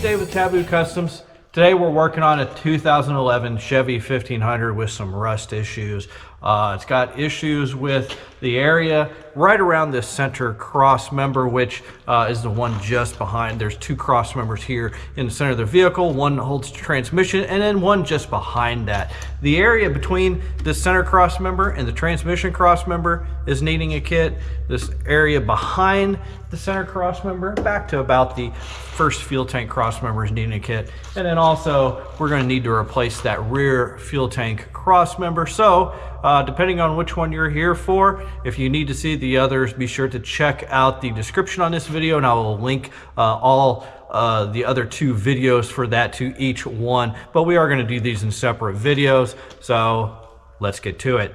Dave with Taboo Customs. Today we're working on a 2011 Chevy 1500 with some rust issues. It's got issues with the area right around this center cross member, which is the one just behind. There's two cross members here in the center of the vehicle. One holds the transmission and then one just behind that. The area between the center cross member and the transmission cross member is needing a kit. This area behind the center cross member back to about the first fuel tank cross member is needing a kit. And then also we're going to need to replace that rear fuel tank cross member. So depending on which one you're here for, if you need to see the others, be sure to check out the description on this video, and I will link all the other two videos for that to each one. But we are going to do these in separate videos, so let's get to it.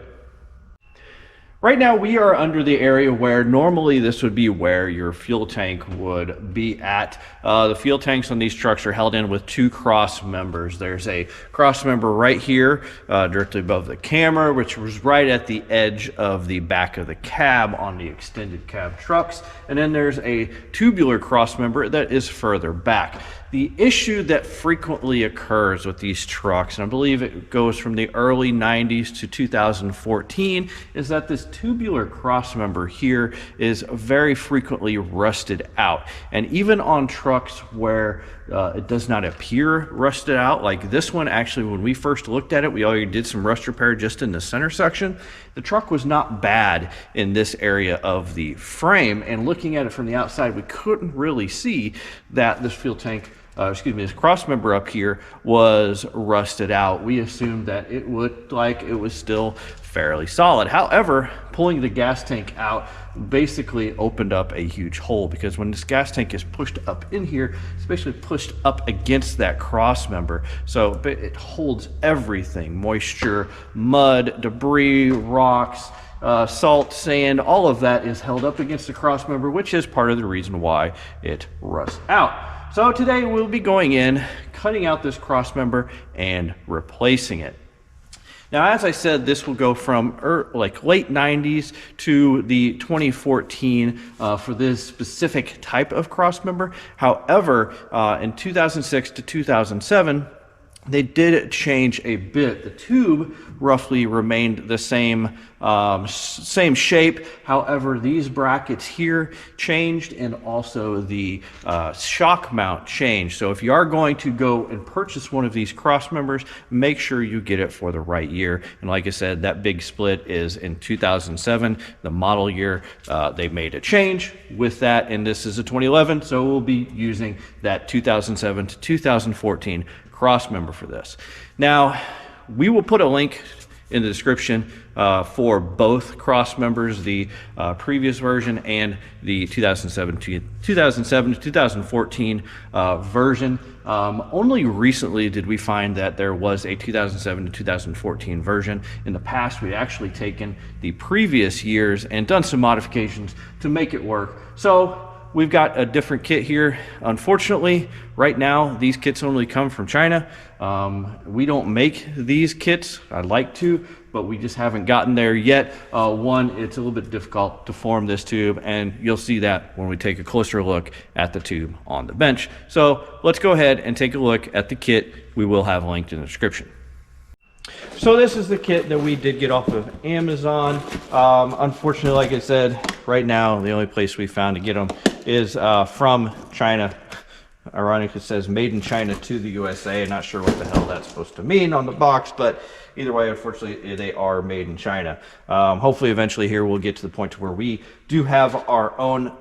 Right now we are under the area where normally this would be where your fuel tank would be at. The fuel tanks on these trucks are held in with two cross members. There's a cross member right here directly above the camera, which was right at the edge of the back of the cab on the extended cab trucks. And then there's a tubular cross member that is further back. The issue that frequently occurs with these trucks, and I believe it goes from the early 90s to 2014, is that this tubular cross member here is very frequently rusted out. And even on trucks where it does not appear rusted out, like this one, actually when we first looked at it, we already did some rust repair just in the center section. The truck was not bad in this area of the frame, and looking at it from the outside, we couldn't really see that this fuel tank this cross member up here was rusted out. We assumed that it looked like it was still fairly solid. However, pulling the gas tank out basically opened up a huge hole, because when this gas tank is pushed up in here, it's basically pushed up against that cross member. So it holds everything: moisture, mud, debris, rocks, salt, sand, all of that is held up against the cross member, which is part of the reason why it rusts out. So today we'll be going in, cutting out this cross member and replacing it. Now, as I said, this will go from like late 90s to the 2014 for this specific type of cross member. However, in 2006 to 2007, they did change a bit. The tube roughly remained the same shape. However, these brackets here changed, and also the shock mount changed. So if you are going to go and purchase one of these cross members, make sure you get it for the right year. And like I said, that big split is in 2007, the model year. They made a change with that, and this is a 2011, so we'll be using that 2007 to 2014 cross member for this. Now, we will put a link in the description for both cross members, the previous version and the 2007 to 2014 version. Only recently did we find that there was a 2007 to 2014 version. In the past, we'd actually taken the previous years and done some modifications to make it work. So we've got a different kit here. Unfortunately, right now, these kits only come from China. We don't make these kits. I'd like to, but we just haven't gotten there yet. One, it's a little bit difficult to form this tube, and you'll see that when we take a closer look at the tube on the bench. So let's go ahead and take a look at the kit. We will have linked in the description. So this is the kit that we did get off of Amazon. Unfortunately, like I said, right now the only place we found to get them is from China. Ironically, it says made in China to the USA. Not sure what the hell that's supposed to mean on the box, but either way, unfortunately, they are made in China. Hopefully, eventually here we'll get to the point where we do have our own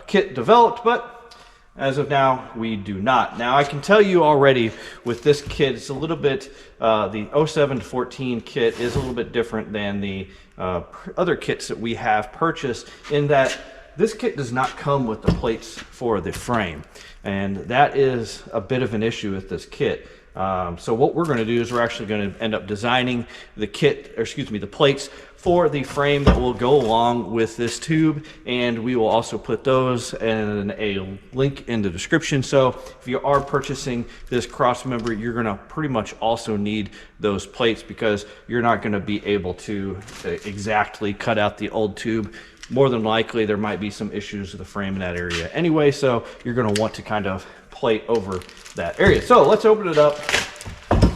kit developed, but as of now, we do not. Now, I can tell you already with this kit, it's a little bit, the 07 to 14 kit is a little bit different than the other kits that we have purchased, in that this kit does not come with the plates for the frame. And that is a bit of an issue with this kit. So what we're going to do is we're actually going to end up designing the kit, or excuse me, the plates for the frame that will go along with this tube, and we will also put those in a link in the description. So if you are purchasing this cross member, you're going to pretty much also need those plates, because you're not going to be able to exactly cut out the old tube. More than likely there might be some issues with the frame in that area anyway, so you're going to want to kind of plate over that area. So let's open it up,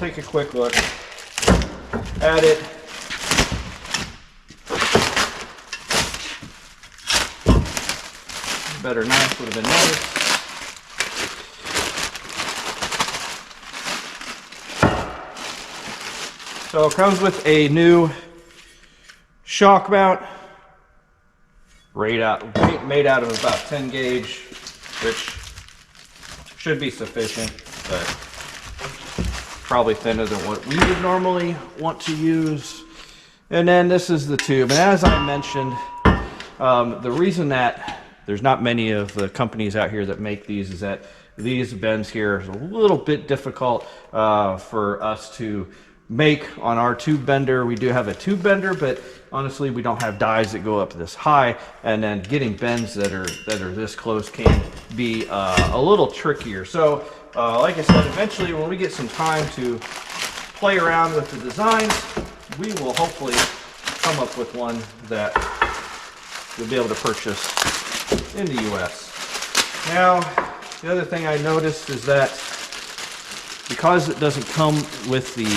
take a quick look at it. Better knife would have been nice. So it comes with a new shock mount, made out of about 10 gauge, which should be sufficient, but probably thinner than what we would normally want to use. And then this is the tube. And as I mentioned, the reason that there's not many of the companies out here that make these is that these bends here is a little bit difficult for us to make on our tube bender. We do have a tube bender, but honestly we don't have dies that go up this high, and then getting bends that are this close can be a little trickier. So like I said, eventually when we get some time to play around with the designs, we will hopefully come up with one that you'll be able to purchase in the US. Now the other thing I noticed is that because it doesn't come with the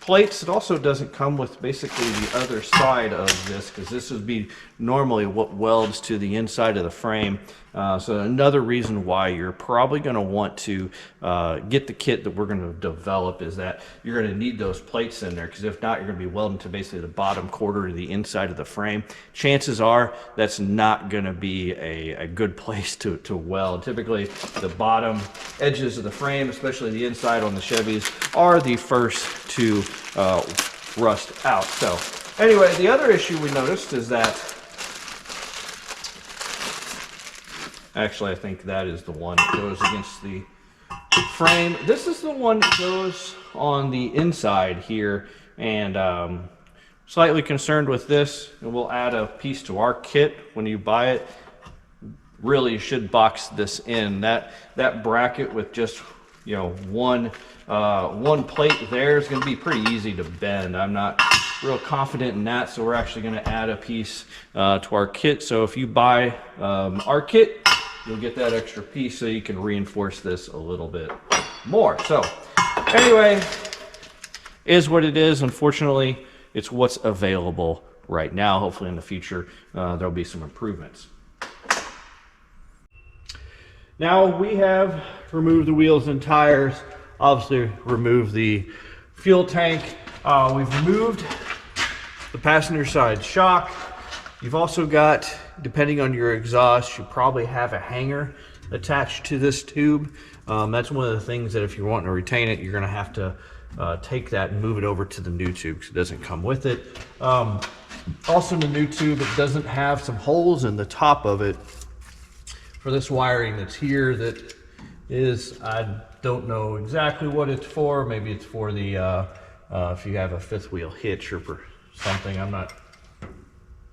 plates, it also doesn't come with basically the other side of this, because this would be normally what welds to the inside of the frame. So another reason why you're probably going to want to get the kit that we're going to develop is that you're going to need those plates in there, because if not, you're going to be welding to basically the bottom quarter of the inside of the frame. Chances are that's not going to be a good place to weld. Typically the bottom edges of the frame, especially the inside on the Chevys, are the first to rust out. So anyway, the other issue we noticed is that, actually I think that is the one that goes against the frame. This is the one that goes on the inside here, and slightly concerned with this. And we'll add a piece to our kit when you buy it. Really should box this in. That bracket with just, you know, one plate there is going to be pretty easy to bend. I'm not real confident in that, so we're actually going to add a piece to our kit. So if you buy our kit, you'll get that extra piece so you can reinforce this a little bit more. So anyway, is what it is. Unfortunately, it's what's available right now. Hopefully in the future there'll be some improvements. Now we have removed the wheels and tires, obviously removed the fuel tank. We've removed the passenger side shock. You've also got, depending on your exhaust, you probably have a hanger attached to this tube. That's one of the things that if you're wanting to retain it, you're going to have to take that and move it over to the new tube because it doesn't come with it. Also in the new tube, it doesn't have some holes in the top of it for this wiring that's here that is, I don't know exactly what it's for. Maybe it's for the if you have a fifth wheel hitch or for something. I'm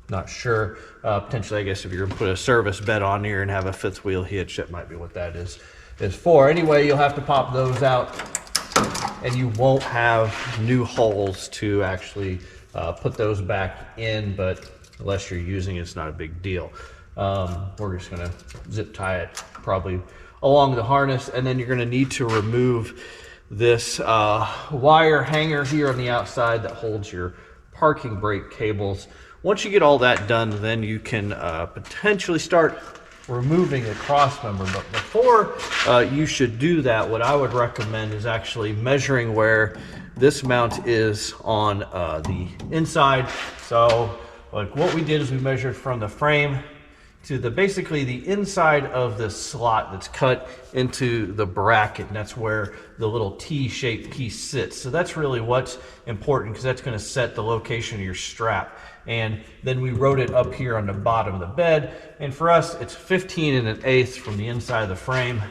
not sure. Potentially, I guess if you're gonna put a service bed on here and have a fifth wheel hitch, that might be what that is for. Anyway, you'll have to pop those out, and you won't have new holes to actually put those back in, but unless you're using it, it's not a big deal. We're just gonna zip tie it probably along the harness, and then you're gonna need to remove this wire hanger here on the outside that holds your parking brake cables. Once you get all that done, then you can potentially start removing the crossmember. But before you should do that, what I would recommend is actually measuring where this mount is on the inside. So like what we did is we measured from the frame to basically the inside of the slot that's cut into the bracket, and that's where the little T-shaped piece sits. So that's really what's important, because that's going to set the location of your strap. And then we wrote it up here on the bottom of the bed, and for us it's 15 1/8 from the inside of the frame,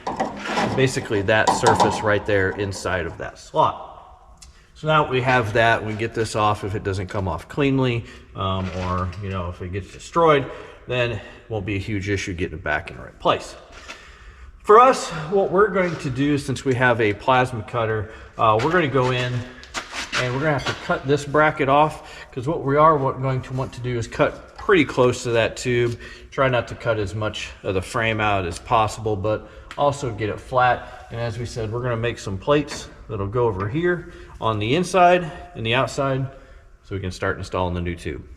basically that surface right there inside of that slot. So now we have that, we get this off. If it doesn't come off cleanly, or you know, if it gets destroyed, then it won't be a huge issue getting it back in the right place. For us, what we're going to do, since we have a plasma cutter, we're going to go in and we're going to have to cut this bracket off, because what we are going to want to do is cut pretty close to that tube. Try not to cut as much of the frame out as possible, but also get it flat. And as we said, we're gonna make some plates that'll go over here on the inside and the outside so we can start installing the new tube.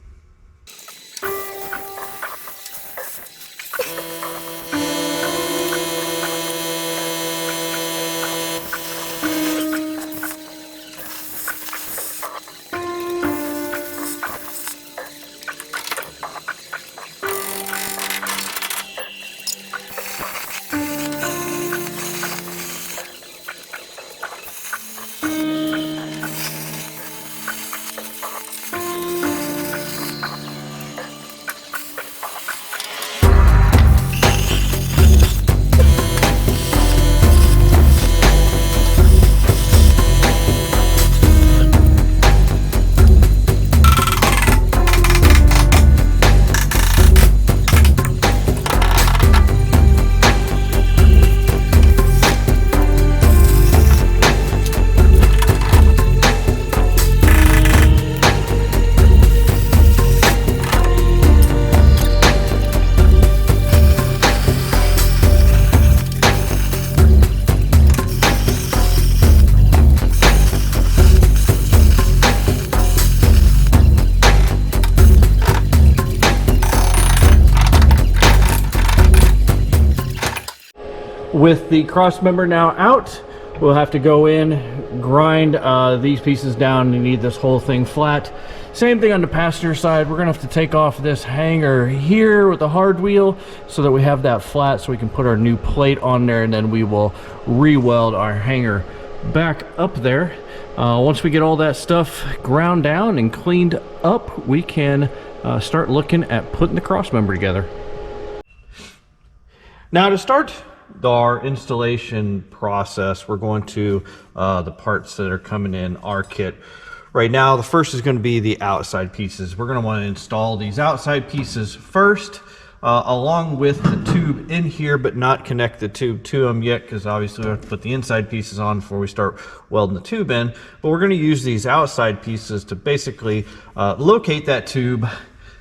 With the Crossmember now out, we'll have to go in, grind these pieces down. You need this whole thing flat. Same thing on the passenger side. We're gonna have to take off this hanger here with the hard wheel so that we have that flat so we can put our new plate on there, and then we will re-weld our hanger back up there. Once we get all that stuff ground down and cleaned up, we can start looking at putting the Crossmember together. Now to start our installation process, we're going to the parts that are coming in our kit. Right now, the first is going to be the outside pieces. We're going to want to install these outside pieces first, along with the tube in here, but not connect the tube to them yet, because obviously we have to put the inside pieces on before we start welding the tube in. But we're going to use these outside pieces to basically locate that tube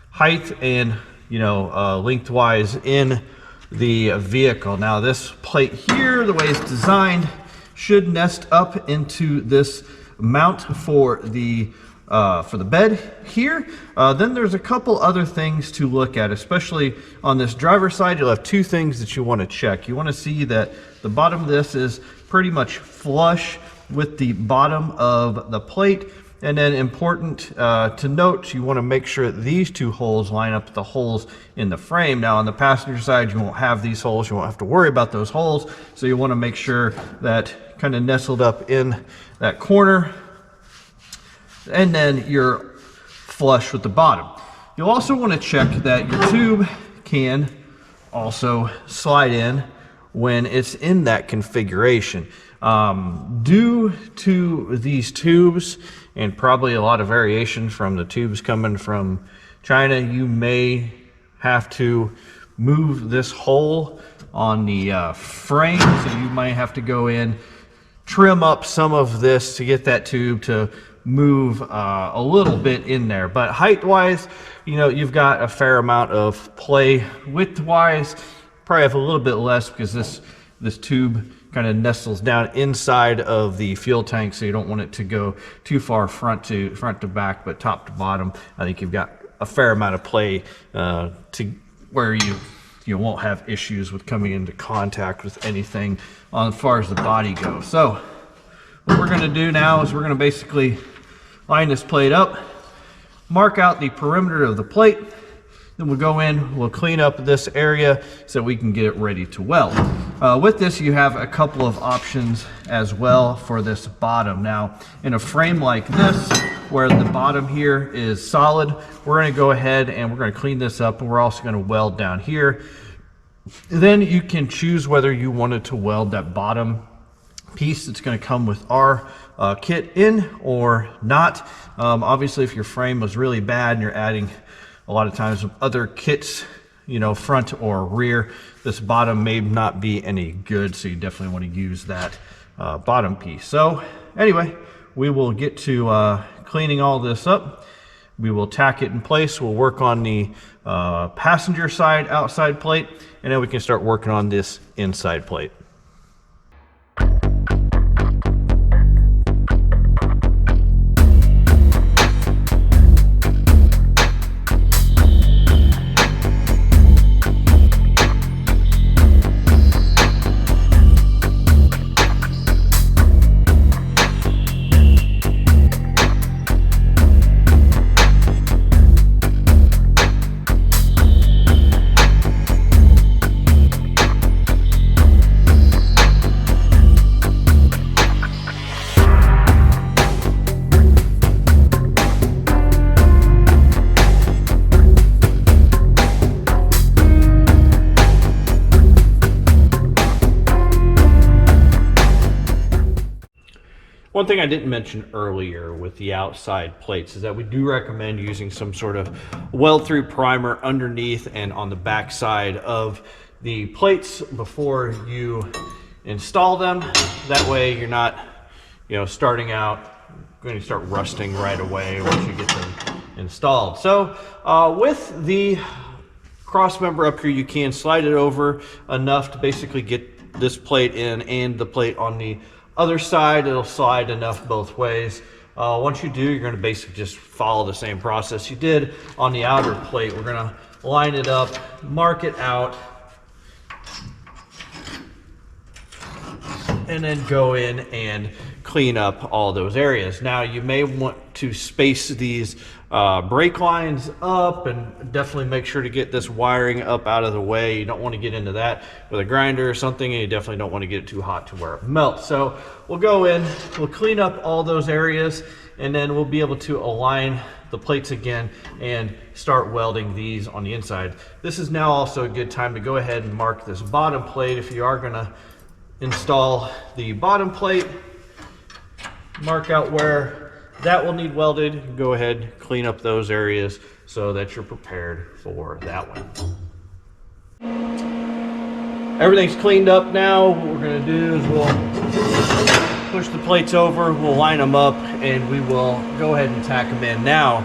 height and, you know, lengthwise in the vehicle. Now this plate here, the way it's designed, should nest up into this mount for the bed here. Then there's a couple other things to look at, especially on this driver's side. You'll have two things that you want to check. You want to see that the bottom of this is pretty much flush with the bottom of the plate. And then important to note, you want to make sure that these two holes line up with the holes in the frame. Now on the passenger side, you won't have these holes. You won't have to worry about those holes. So you want to make sure that kind of nestled up in that corner. And then you're flush with the bottom. You'll also want to check that your tube can also slide in when it's in that configuration. Due to these tubes and probably a lot of variation from the tubes coming from China, you may have to move this hole on the frame. So you might have to go in, trim up some of this to get that tube to move a little bit in there. But height wise, you know, you've got a fair amount of play. Width wise, probably have a little bit less because this tube kind of nestles down inside of the fuel tank, so you don't want it to go too far front to back, but top to bottom. I think you've got a fair amount of play to where you won't have issues with coming into contact with anything as far as the body goes. So what we're going to do now is we're going to basically line this plate up, mark out the perimeter of the plate, then we'll go in, we'll clean up this area so we can get it ready to weld. With this, you have a couple of options as well for this bottom. Now, in a frame like this, where the bottom here is solid, we're gonna go ahead and we're gonna clean this up, and we're also gonna weld down here. Then you can choose whether you wanted to weld that bottom piece that's going to come with our kit in or not. Obviously, if your frame was really bad and you're adding a lot of times with other kits, you know, front or rear, this bottom may not be any good, so you definitely want to use that bottom piece. So anyway, we will get to cleaning all this up. We will tack it in place. We'll work on the passenger side outside plate, and then we can start working on this inside plate. One thing I didn't mention earlier with the outside plates is that we do recommend using some sort of weld-through primer underneath and on the back side of the plates before you install them. That way you're not, starting out going to start rusting right away once you get them installed. So with the Crossmember up here, you can slide it over enough to basically get this plate in and the plate on the other side. It'll slide enough both ways. Once you do, you're going to basically just follow the same process you did on the outer plate. We're going to line it up, mark it out, and then go in and clean up all those areas. Now you may want to space these brake lines up, and definitely make sure to get this wiring up out of the way. You don't want to get into that with a grinder or something, and you definitely don't want to get it too hot to where it melts. So we'll go in, we'll clean up all those areas, and then we'll be able to align the plates again and start welding these on the inside. This is now also a good time to go ahead and mark this bottom plate. If you are going to install the bottom plate, mark out where that will need welded. Go ahead, clean up those areas so that you're prepared for that one. Everything's cleaned up now. What we're going to do is we'll push the plates over, we'll line them up, and we will go ahead and tack them in. Now,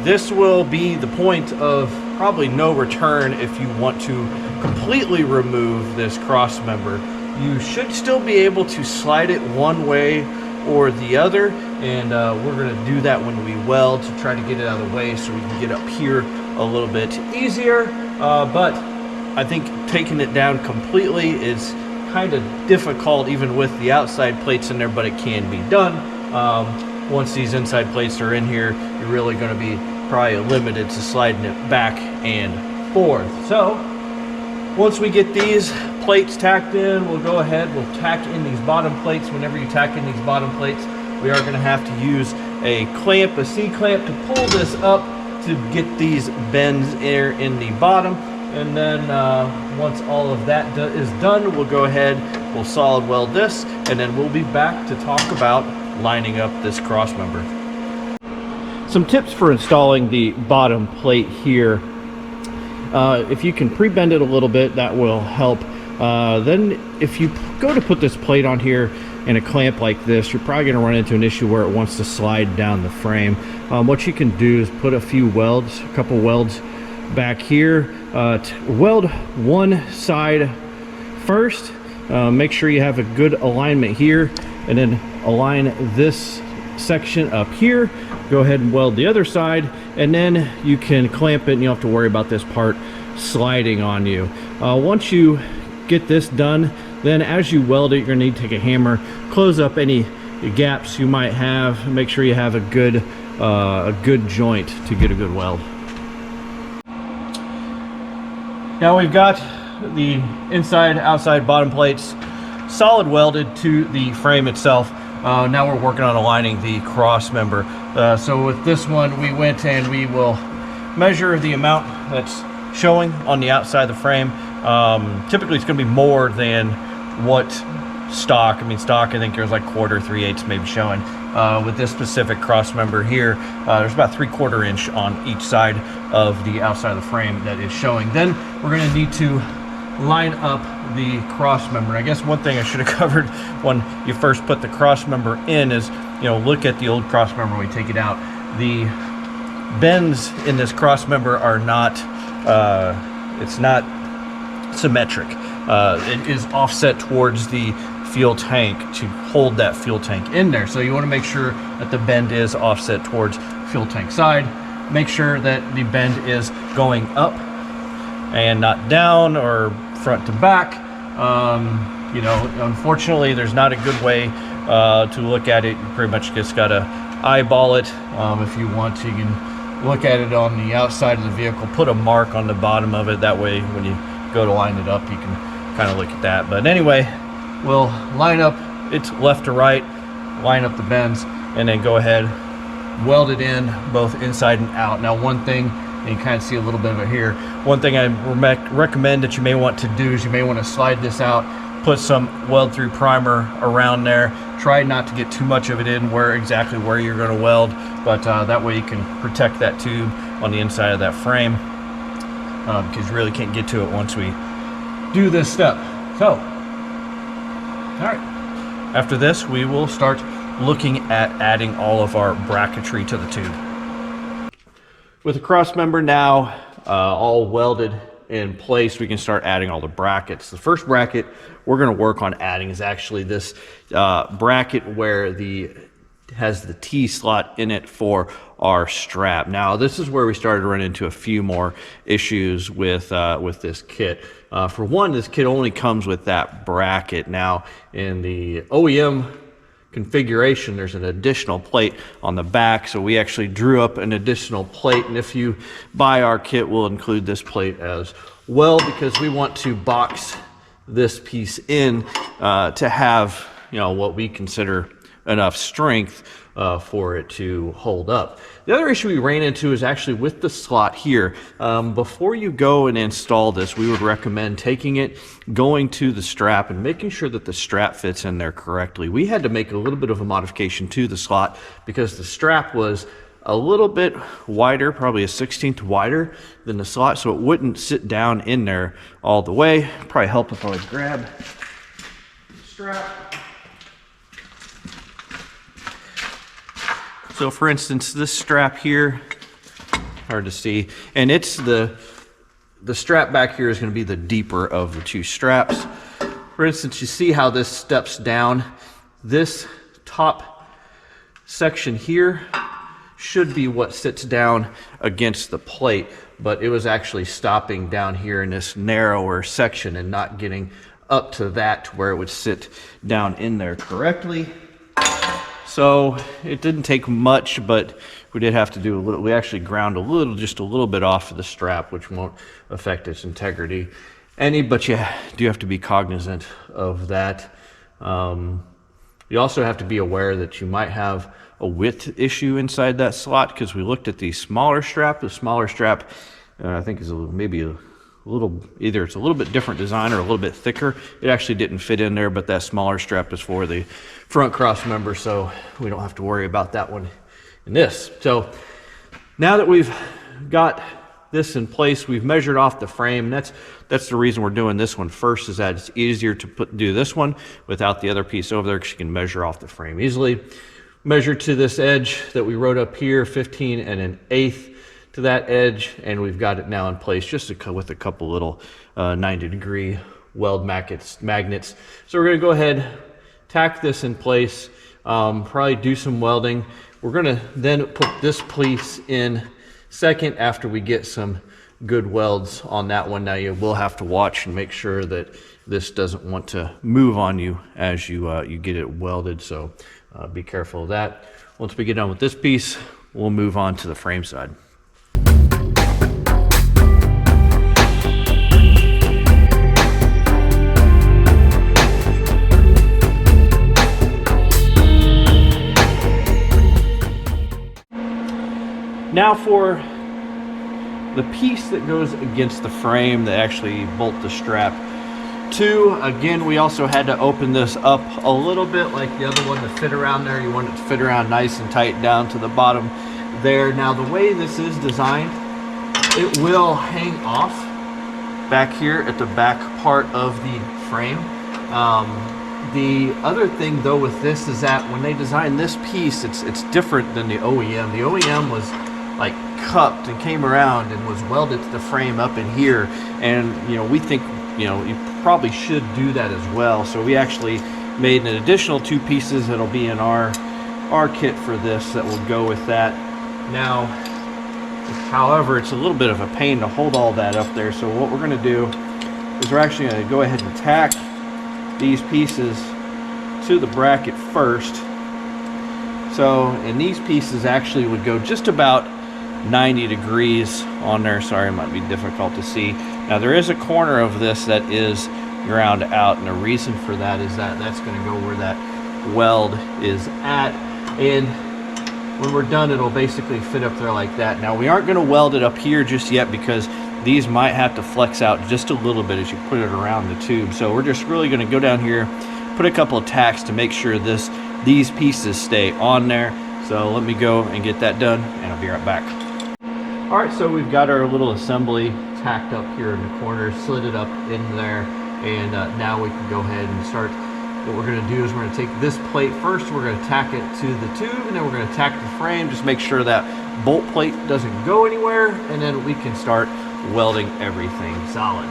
this will be the point of probably no return if you want to completely remove this cross member. You should still be able to slide it one way or the other, and we're going to do that when we weld to try to get it out of the way so we can get up here a little bit easier. But I think taking it down completely is kind of difficult even with the outside plates in there, but it can be done. Once these inside plates are in here, you're really going to be probably limited to sliding it back and forth. So once we get these plates tacked in, we'll go ahead, we'll tack in these bottom plates. Whenever you tack in these bottom plates, we are going to have to use a clamp, a C-clamp, to pull this up to get these bends here in the bottom. And then once all of that is done, we'll go ahead, we'll solid weld this, and then we'll be back to talk about lining up this cross member. Some tips for installing the bottom plate here. If you can pre-bend it a little bit, that will help. Then if you go to put this plate on here in a clamp like this, you're probably going to run into an issue where it wants to slide down the frame. What you can do is put a few welds, a couple welds back here. Weld one side first. Make sure you have a good alignment here, and then align this section up here. Go ahead and weld the other side, and then you can clamp it and you don't have to worry about this part sliding on you. Once you get this done, then as you weld it, you're going to need to take a hammer, close up any gaps you might have, make sure you have a good joint to get a good weld. Now we've got the inside, outside, bottom plates solid welded to the frame itself. Now we're working on aligning the cross member. So with this one, we went and we will measure the amount that's showing on the outside of the frame. Typically it's going to be more than what stock. I mean, stock, I think there's like 1/4, 3/8 maybe showing. With this specific cross member here, there's about 3/4 inch on each side of the outside of the frame that is showing. Then we're going to need to line up the cross member. I guess one thing I should have covered when you first put the cross member in is, look at the old cross member when we take it out. The bends in this cross member are not, it's not symmetric. It is offset towards the fuel tank to hold that fuel tank in there. So you want to make sure that the bend is offset towards fuel tank side. Make sure that the bend is going up and not down or front to back. You know, unfortunately, there's not a good way to look at it. You pretty much just gotta eyeball it. If you want to, you can look at it on the outside of the vehicle, put a mark on the bottom of it. That way, when you go to line it up, you can kind of look at that. But anyway, we'll line up it left to right, line up the bends, and then go ahead, weld it in both inside and out. Now, one thing, and you kind of see a little bit of it here, one thing I recommend that you may want to do is you may want to slide this out, put some weld through primer around there. Try not to get too much of it in exactly where you're going to weld, but that way you can protect that tube on the inside of that frame, because you really can't get to it once we do this step. So, all right, after this we will start looking at adding all of our bracketry to the tube. With the cross member now all welded in place, we can start adding all the brackets. The first bracket we're going to work on adding is actually this bracket where has the T slot in it for our strap. Now, this is where we started to run into a few more issues with this kit. For one, this kit only comes with that bracket. Now, in the OEM configuration, there's an additional plate on the back, so we actually drew up an additional plate, and if you buy our kit, we'll include this plate as well, because we want to box this piece in to have, you know, what we consider enough strength for it to hold up. The other issue we ran into is actually with the slot here. Before you go and install this, we would recommend taking it, going to the strap, and making sure that the strap fits in there correctly. We had to make a little bit of a modification to the slot because the strap was a little bit wider, probably a 1/16 wider than the slot, so it wouldn't sit down in there all the way. Probably help if I would grab the strap. So for instance, this strap here, hard to see, and it's the strap back here is going to be the deeper of the two straps. For instance, you see how this steps down. This top section here should be what sits down against the plate, but it was actually stopping down here in this narrower section and not getting up to that to where it would sit down in there correctly. So it didn't take much, but we did have to do a little. We actually ground just a little bit off of the strap, which won't affect its integrity any, but you do have to be cognizant of that. You also have to be aware that you might have a width issue inside that slot, because we looked at the smaller strap. The smaller strap, I think, is maybe a little, either it's a little bit different design or a little bit thicker. It actually didn't fit in there, but that smaller strap is for the front cross member, so we don't have to worry about that one in this. So now that we've got this in place, we've measured off the frame. That's the reason we're doing this one first, is that it's easier to do this one without the other piece over there, because you can measure off the frame easily. Measure to this edge that we wrote up here, 15 1/8 to that edge, and we've got it now in place just with a couple little 90-degree weld magnets. So we're going to go ahead, tack this in place, probably do some welding. We're going to then put this piece in second after we get some good welds on that one. Now you will have to watch and make sure that this doesn't want to move on you as you get it welded, so be careful of that. Once we get done with this piece, we'll move on to the frame side. Now for the piece that goes against the frame that actually bolt the strap to, again, we also had to open this up a little bit like the other one to fit around there. You want it to fit around nice and tight down to the bottom there. Now the way this is designed, it will hang off back here at the back part of the frame. The other thing though with this is that when they designed this piece, it's different than the OEM. The OEM was like cupped and came around and was welded to the frame up in here. And we think you probably should do that as well. So we actually made an additional 2 pieces that'll be in our kit for this that will go with that. Now, however, it's a little bit of a pain to hold all that up there. So what we're going to do is we're actually going to go ahead and tack these pieces to the bracket first. So, and these pieces actually would go just about 90 degrees on there. Sorry, it might be difficult to see. Now there is a corner of this that is ground out, and the reason for that is that that's going to go where that weld is at, and when we're done it'll basically fit up there like that. Now we aren't going to weld it up here just yet because these might have to flex out just a little bit as you put it around the tube. So we're just really going to go down here, put a couple of tacks to make sure these pieces stay on there. So let me go and get that done, and I'll be right back. All right, so we've got our little assembly tacked up here in the corner, slid it up in there, and now we can go ahead and start. What we're going to do is we're going to take this plate first, we're going to tack it to the tube, and then we're going to tack the frame, just make sure that bolt plate doesn't go anywhere, and then we can start welding everything solid.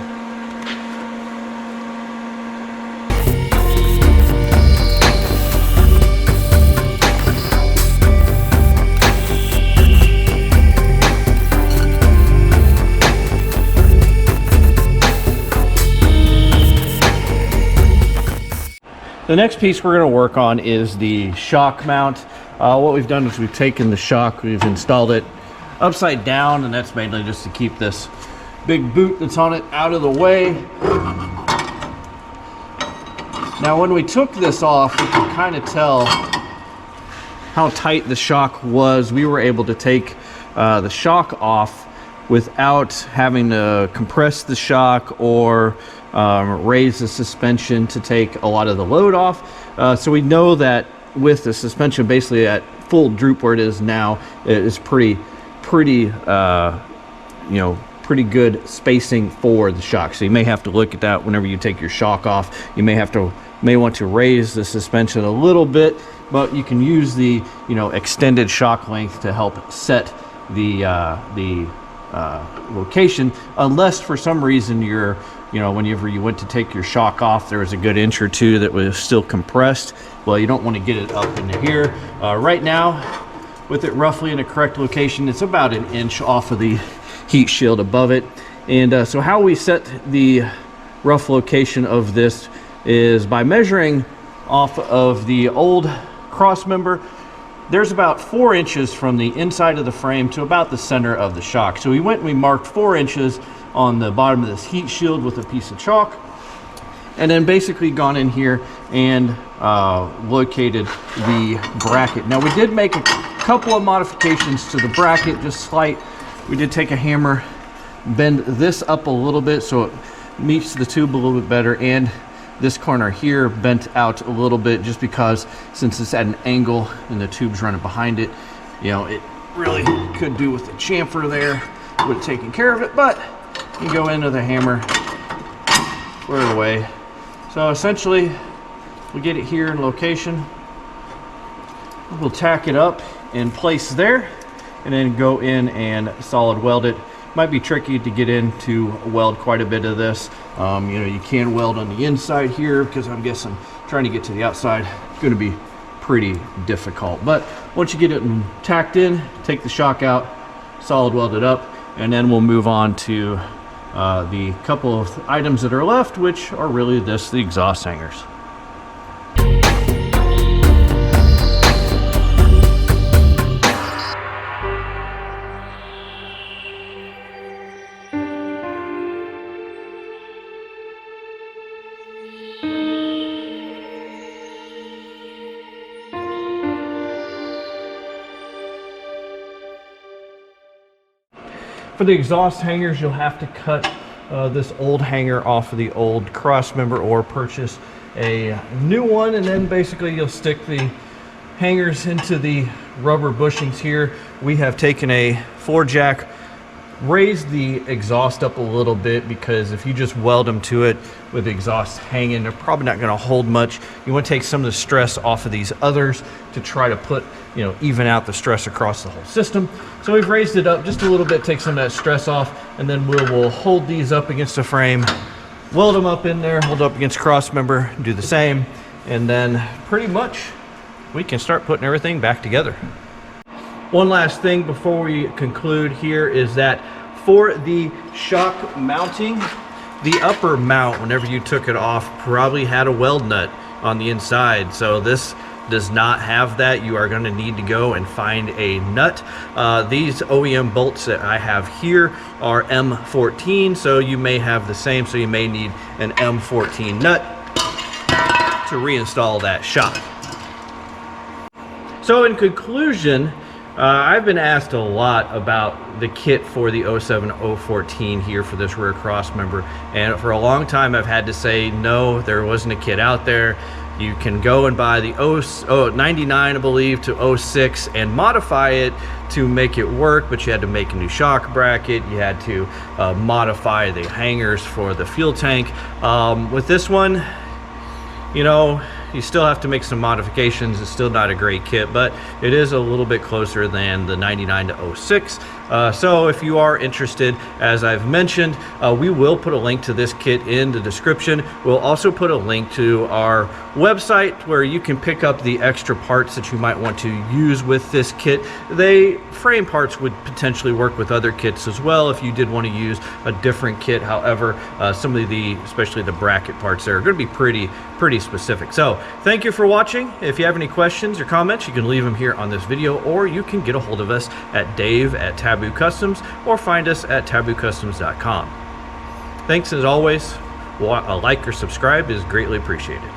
The next piece we're going to work on is the shock mount. What we've done is we've taken the shock, we've installed it upside down, and that's mainly just to keep this big boot that's on it out of the way. Now when we took this off, we could kind of tell how tight the shock was. We were able to take the shock off without having to compress the shock or raise the suspension to take a lot of the load off. So we know that with the suspension basically at full droop where it is now, it is pretty good spacing for the shock. So you may have to look at that whenever you take your shock off. You may want to raise the suspension a little bit, but you can use the extended shock length to help set the location, unless for some reason whenever you went to take your shock off, there was a good inch or two that was still compressed. Well, you don't want to get it up into here. Right now, with it roughly in a correct location, it's about an inch off of the heat shield above it. And so how we set the rough location of this is by measuring off of the old Crossmember. There's about 4 inches from the inside of the frame to about the center of the shock. So we went and we marked 4 inches on the bottom of this heat shield with a piece of chalk, and then basically gone in here and located the bracket. Now we did make a couple of modifications to the bracket, just slight. We did take a hammer, bend this up a little bit so it meets the tube a little bit better, and this corner here bent out a little bit just because since it's at an angle and the tube's running behind it, it really could do with the chamfer there, would have taken care of it, but you go into the hammer, square it away. So essentially we get it here in location, we'll tack it up in place there, and then go in and solid weld it. Might be tricky to get in to weld quite a bit of this. You can weld on the inside here because I'm guessing trying to get to the outside is going to be pretty difficult. But once you get it tacked in, take the shock out, solid weld it up, and then we'll move on to the couple of items that are left, which are really the exhaust hangers. For the exhaust hangers, you'll have to cut this old hanger off of the old Crossmember or purchase a new one, and then basically you'll stick the hangers into the rubber bushings here. We have taken a 4-jack raise the exhaust up a little bit, because if you just weld them to it with the exhaust hanging, they're probably not going to hold much. You want to take some of the stress off of these others to try to put, you know, even out the stress across the whole system. So we've raised it up just a little bit, take some of that stress off, and then we'll hold these up against the frame, weld them up in there, hold up against Crossmember, do the same, and then pretty much we can start putting everything back together. One last thing before we conclude here is that for the shock mounting, the upper mount, whenever you took it off, probably had a weld nut on the inside. So this does not have that. You are going to need to go and find a nut. These OEM bolts that I have here are M14, so you may have the same. So you may need an M14 nut to reinstall that shock. So in conclusion, I've been asked a lot about the kit for the 07 014 here for this rear Crossmember, and for a long time I've had to say no, there wasn't a kit out there. You can go and buy the 99, I believe, to 06 and modify it to make it work, but you had to make a new shock bracket, you had to modify the hangers for the fuel tank. With this one, you know, you still have to make some modifications. It's still not a great kit, but it is a little bit closer than the 99 to 06. So if you are interested, as I've mentioned, we will put a link to this kit in the description. We'll also put a link to our website where you can pick up the extra parts that you might want to use with this kit. Frame parts would potentially work with other kits as well if you did want to use a different kit. However, some of especially the bracket parts there, are going to be pretty specific. So thank you for watching. If you have any questions or comments, you can leave them here on this video, or you can get a hold of us at Dave@Taboo Customs, or find us at taboocustoms.com. Thanks as always. A like or subscribe is greatly appreciated.